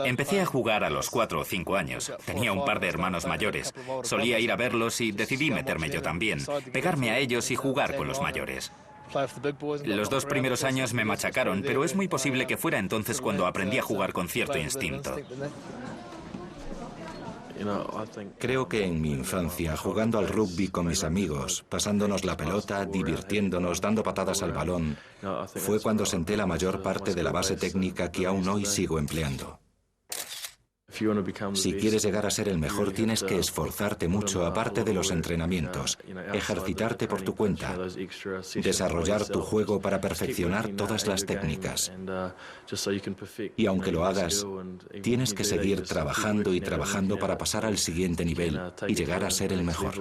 Empecé a jugar a los 4 o 5 años. Tenía un par de hermanos mayores. Solía ir a verlos y decidí meterme yo también, pegarme a ellos y jugar con los mayores. Los 2 primeros años me machacaron, pero es muy posible que fuera entonces cuando aprendí a jugar con cierto instinto. Creo que en mi infancia, jugando al rugby con mis amigos, pasándonos la pelota, divirtiéndonos, dando patadas al balón, fue cuando senté la mayor parte de la base técnica que aún hoy sigo empleando. Si quieres llegar a ser el mejor, tienes que esforzarte mucho, aparte de los entrenamientos, ejercitarte por tu cuenta, desarrollar tu juego para perfeccionar todas las técnicas. Y aunque lo hagas, tienes que seguir trabajando y trabajando para pasar al siguiente nivel y llegar a ser el mejor.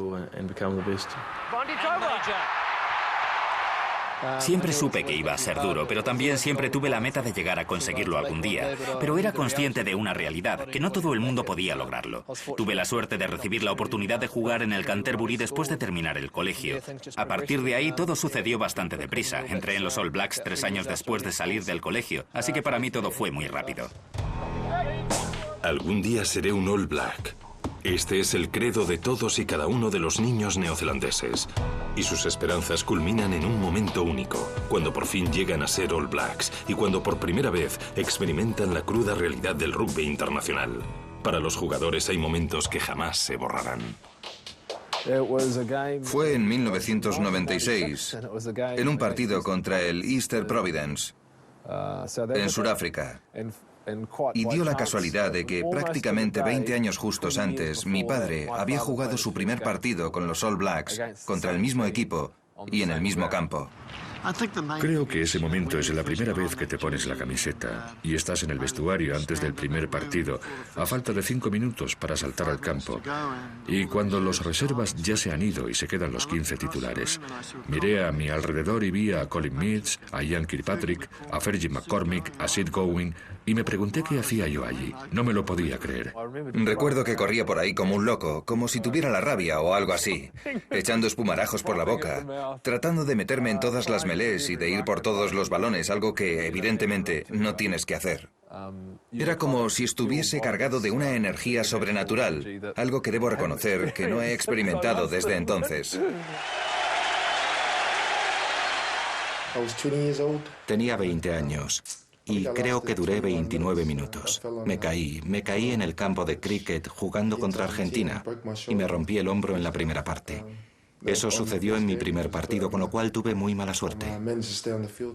Siempre supe que iba a ser duro, pero también siempre tuve la meta de llegar a conseguirlo algún día. Pero era consciente de una realidad, que no todo el mundo podía lograrlo. Tuve la suerte de recibir la oportunidad de jugar en el Canterbury después de terminar el colegio. A partir de ahí todo sucedió bastante deprisa. Entré en los All Blacks 3 años después de salir del colegio, así que para mí todo fue muy rápido. Algún día seré un All Black. Este es el credo de todos y cada uno de los niños neozelandeses. Y sus esperanzas culminan en un momento único, cuando por fin llegan a ser All Blacks y cuando por primera vez experimentan la cruda realidad del rugby internacional. Para los jugadores hay momentos que jamás se borrarán. Fue en 1996, en un partido contra el Easter Providence, en Sudáfrica. Y dio la casualidad de que prácticamente 20 años justos antes, mi padre había jugado su primer partido con los All Blacks contra el mismo equipo y en el mismo campo. Creo que ese momento es la primera vez que te pones la camiseta y estás en el vestuario antes del primer partido, a falta de 5 minutos para saltar al campo. Y cuando los reservas ya se han ido y se quedan los 15 titulares. Miré a mi alrededor y vi a Colin Meads, a Ian Kirkpatrick, a Fergie McCormick, a Sid Gowing, y me pregunté qué hacía yo allí. No me lo podía creer. Recuerdo que corría por ahí como un loco, como si tuviera la rabia o algo así, echando espumarajos por la boca, tratando de meterme en todas las melés y de ir por todos los balones, algo que evidentemente no tienes que hacer. Era como si estuviese cargado de una energía sobrenatural, algo que debo reconocer que no he experimentado desde entonces. Tenía 20 años. Y creo que duré 29 minutos. Me caí en el campo de cricket jugando contra Argentina y me rompí el hombro en la primera parte. Eso sucedió en mi primer partido, con lo cual tuve muy mala suerte.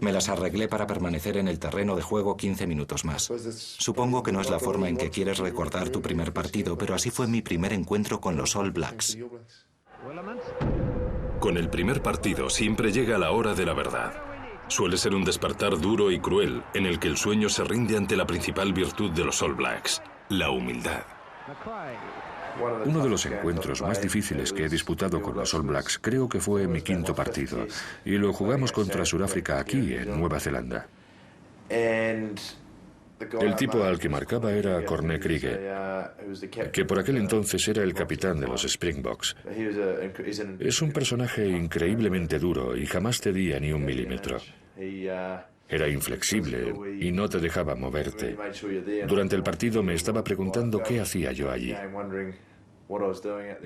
Me las arreglé para permanecer en el terreno de juego 15 minutos más. Supongo que no es la forma en que quieres recordar tu primer partido, pero así fue mi primer encuentro con los All Blacks. Con el primer partido siempre llega la hora de la verdad. Suele ser un despertar duro y cruel, en el que el sueño se rinde ante la principal virtud de los All Blacks, la humildad. Uno de los encuentros más difíciles que he disputado con los All Blacks creo que fue mi 5.º partido, y lo jugamos contra Sudáfrica aquí, en Nueva Zelanda. El tipo al que marcaba era Corné Krige, que por aquel entonces era el capitán de los Springboks. Es un personaje increíblemente duro y jamás cedía ni un milímetro. Era inflexible y no te dejaba moverte. Durante el partido me estaba preguntando qué hacía yo allí.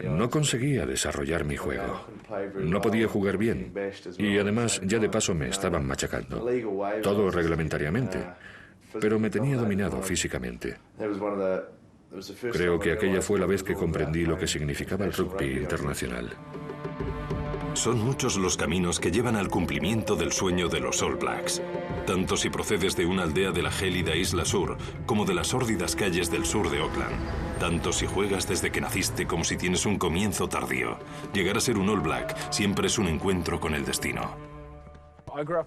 No conseguía desarrollar mi juego. No podía jugar bien. Y además, ya de paso me estaban machacando. Todo reglamentariamente. Pero me tenía dominado físicamente. Creo que aquella fue la vez que comprendí lo que significaba el rugby internacional. Son muchos los caminos que llevan al cumplimiento del sueño de los All Blacks. Tanto si procedes de una aldea de la gélida Isla Sur, como de las sórdidas calles del sur de Auckland. Tanto si juegas desde que naciste como si tienes un comienzo tardío. Llegar a ser un All Black siempre es un encuentro con el destino.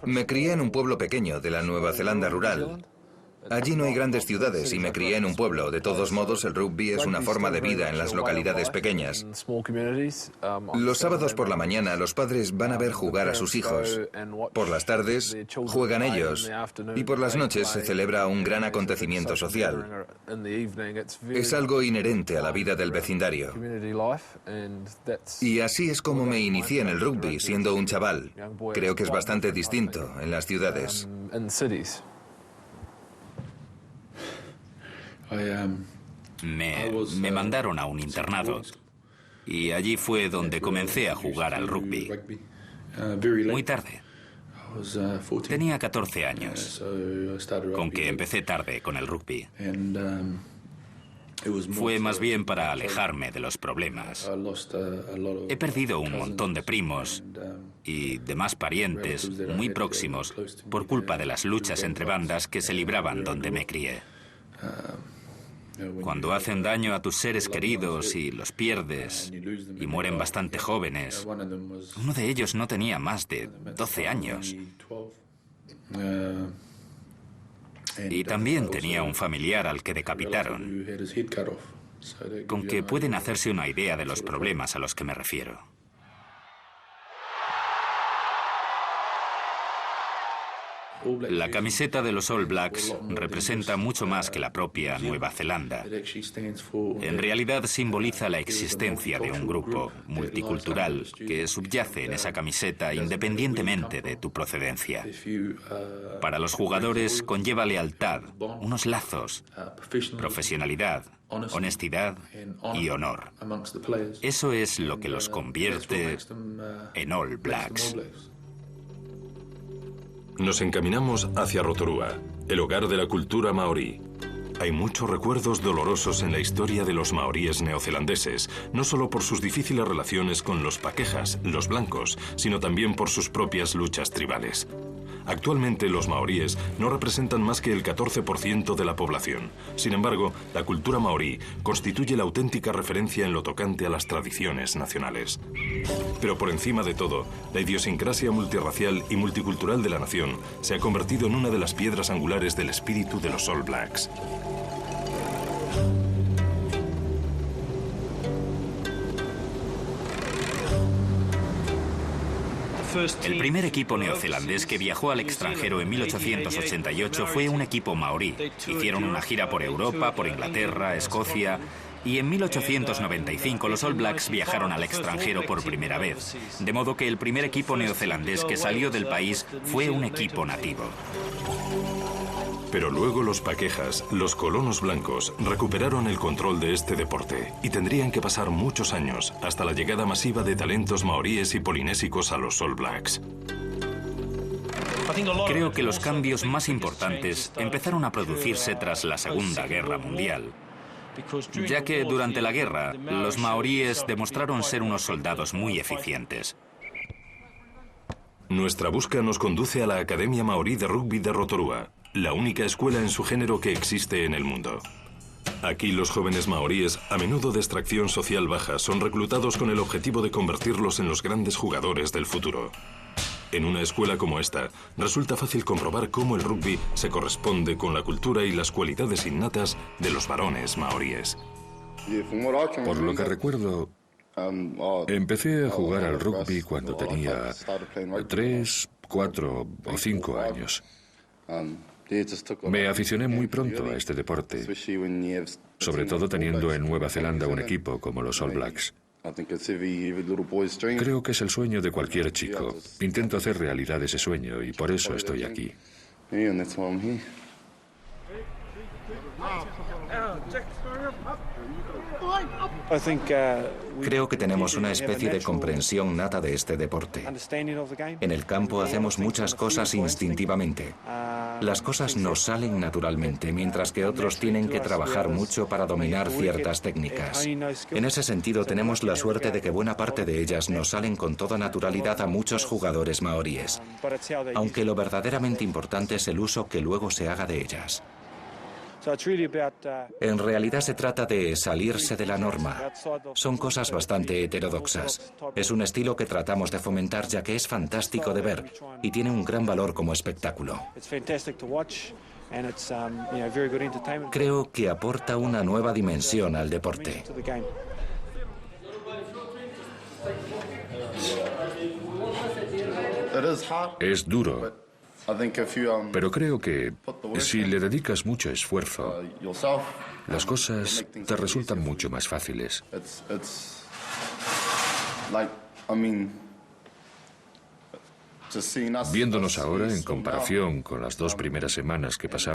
Me crié en un pueblo pequeño de la Nueva Zelanda rural. Allí no hay grandes ciudades y me crié en un pueblo. De todos modos, el rugby es una forma de vida en las localidades pequeñas. Los sábados por la mañana los padres van a ver jugar a sus hijos. Por las tardes juegan ellos y por las noches se celebra un gran acontecimiento social. Es algo inherente a la vida del vecindario. Y así es como me inicié en el rugby, siendo un chaval. Creo que es bastante distinto en las ciudades. Me mandaron a un internado y allí fue donde comencé a jugar al rugby. Muy tarde. Tenía 14 años, con que empecé tarde con el rugby. Fue más bien para alejarme de los problemas. He perdido un montón de primos y demás parientes muy próximos por culpa de las luchas entre bandas que se libraban donde me crié. Cuando hacen daño a tus seres queridos y los pierdes y mueren bastante jóvenes, uno de ellos no tenía más de 12 años. Y también tenía un familiar al que decapitaron, con que pueden hacerse una idea de los problemas a los que me refiero. La camiseta de los All Blacks representa mucho más que la propia Nueva Zelanda. En realidad simboliza la existencia de un grupo multicultural que subyace en esa camiseta independientemente de tu procedencia. Para los jugadores conlleva lealtad, unos lazos, profesionalidad, honestidad y honor. Eso es lo que los convierte en All Blacks. Nos encaminamos hacia Rotorua, el hogar de la cultura maorí. Hay muchos recuerdos dolorosos en la historia de los maoríes neozelandeses, no solo por sus difíciles relaciones con los paquejas, los blancos, sino también por sus propias luchas tribales. Actualmente los maoríes no representan más que el 14% de la población. Sin embargo, la cultura maorí constituye la auténtica referencia en lo tocante a las tradiciones nacionales. Pero por encima de todo, la idiosincrasia multirracial y multicultural de la nación se ha convertido en una de las piedras angulares del espíritu de los All Blacks. El primer equipo neozelandés que viajó al extranjero en 1888 fue un equipo maorí. Hicieron una gira por Europa, por Inglaterra, Escocia, y en 1895 los All Blacks viajaron al extranjero por primera vez. De modo que el primer equipo neozelandés que salió del país fue un equipo nativo. Pero luego los paquejas, los colonos blancos, recuperaron el control de este deporte y tendrían que pasar muchos años hasta la llegada masiva de talentos maoríes y polinésicos a los All Blacks. Creo que los cambios más importantes empezaron a producirse tras la Segunda Guerra Mundial, ya que durante la guerra los maoríes demostraron ser unos soldados muy eficientes. Nuestra búsqueda nos conduce a la Academia Maorí de Rugby de Rotorua, la única escuela en su género que existe en el mundo. Aquí los jóvenes maoríes, a menudo de extracción social baja, son reclutados con el objetivo de convertirlos en los grandes jugadores del futuro. En una escuela como esta, resulta fácil comprobar cómo el rugby se corresponde con la cultura y las cualidades innatas de los varones maoríes. Por lo que recuerdo, empecé a jugar al rugby cuando tenía 3, 4 o 5 años. Me aficioné muy pronto a este deporte, sobre todo teniendo en Nueva Zelanda un equipo como los All Blacks. Creo que es el sueño de cualquier chico. Intento hacer realidad ese sueño y por eso estoy aquí. Creo que tenemos una especie de comprensión nata de este deporte. En el campo hacemos muchas cosas instintivamente. Las cosas nos salen naturalmente, mientras que otros tienen que trabajar mucho para dominar ciertas técnicas. En ese sentido, tenemos la suerte de que buena parte de ellas nos salen con toda naturalidad a muchos jugadores maoríes, aunque lo verdaderamente importante es el uso que luego se haga de ellas. En realidad se trata de salirse de la norma. Son cosas bastante heterodoxas. Es un estilo que tratamos de fomentar ya que es fantástico de ver y tiene un gran valor como espectáculo. Creo que aporta una nueva dimensión al deporte. Es duro, pero creo que si le dedicas mucho esfuerzo, las cosas te resultan mucho más fáciles. Viéndonos ahora en comparación con las 2 primeras semanas que pasamos